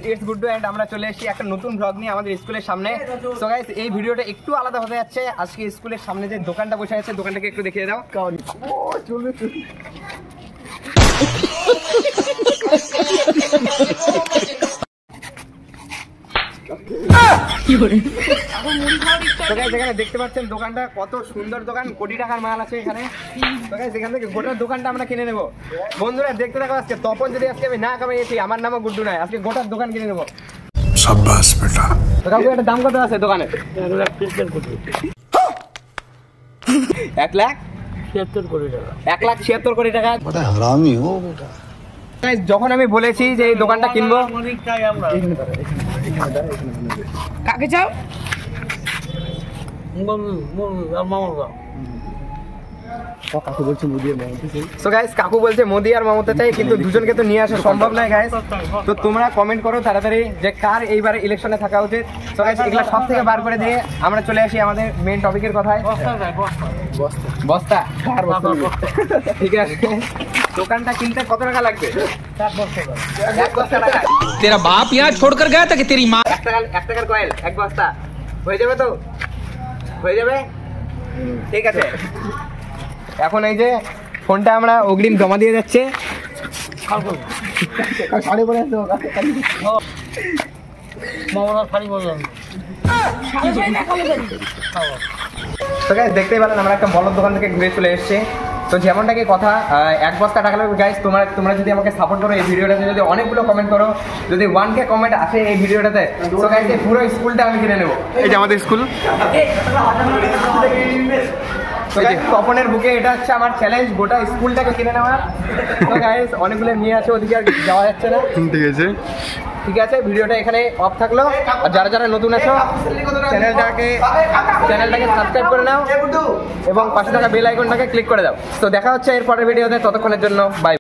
It's Guddu and আমরা চলে এসেছি একটা নতুন ব্লগ নিয়ে আমাদের স্কুলের সামনে। সো গাইস এই ভিডিওটা একটু আলাদা হতে যাচ্ছে। আজকে স্কুলের সামনে যে দোকানটা বসে আছে দোকানটাকে একটু দেখিয়ে দাও। ও চলবে এখানে দেখতে পাচ্ছেন দোকানটা কত সুন্দর দোকান, কোটি টাকার মাল আছে এখানে। এখান থেকে গোটা দোকানটা আমরা কিনে নেবো। বন্ধুরা দেখতে থাকো আজকে তপন যদি আজকে আমি না কামাইছি, আমার নামও গুড্ডু নয়, আজকে গোটা দোকান কিনে নেবো। শাবাশ বেটা। তো কাকু এটা দাম কত আছে দোকানে? 1,76,00,000 কোটি টাকা। 1,76,00,000 কোটি টাকা। বড় হারামি হো বেটা। যখন আমি বলেছি যে এই দোকানটা কিনবো, কাকে চাও? কাকু বলছে মোদি আর মমতা চাই, কিন্তু দুজনকে তো নিয়ে আসা সম্ভব নয় গাইস। তো তোমরা কমেন্ট করো তাড়াতাড়ি যে কার এইবারে ইলেকশনে থাকা উচিত। তো গাইস এগুলা সব থেকে বার করে দিয়ে আমরা চলে আসি আমাদের মেইন টপিকের কথায়। বস্তা ঠিক আছে। দোকানটা কিনতে কত টাকা লাগবে? 1 বস্তা টাকা। तेरा बाप यहाँ छोड़कर गया था कि तेरी माँ? 1 টাকার কয়েল 1 বস্তা হয়ে যাবে তো? হয়ে যাবে, ঠিক আছে। এখন এই যে ফোনটা আমরা অগ্রিম জমা দিয়ে যাচ্ছে। দেখতেই পেলেন আমরা একটা বড় দোকান থেকে ঘুরে চলে এসেছি। তো যেমনটাকে কথা 1 বস্তা টাকা লাগবে গাইস। তোমরা যদি আমাকে সাপোর্ট করো এই ভিডিওটাতে, যদি অনেকগুলো কমেন্ট করো, যদি 1K কমেন্ট আসে এই ভিডিওটাতে, তো গাইস এই পুরো স্কুলটা আমি কিনে নেবো। এই যে আমাদের স্কুল, তপনের বুকে এটা হচ্ছে আমার চ্যালেঞ্জ, গোটা স্কুলটাকে কিনে নেওয়া। তো গাইস অনেকগুলো নিয়ে আছে, ওদিকে আর যাওয়া যাচ্ছে না। ঠিক আছে ভিডিওটা এখানে অফ থাকলো। আর যারা যারা নতুন আছো চ্যানেলটাকে সাবস্ক্রাইব করে নাও এবং পাশে থাকা বেল আইকনটাকে ক্লিক করে দাও। তো দেখা হচ্ছে এর পরের ভিডিওতে, ততক্ষণের জন্য বাই।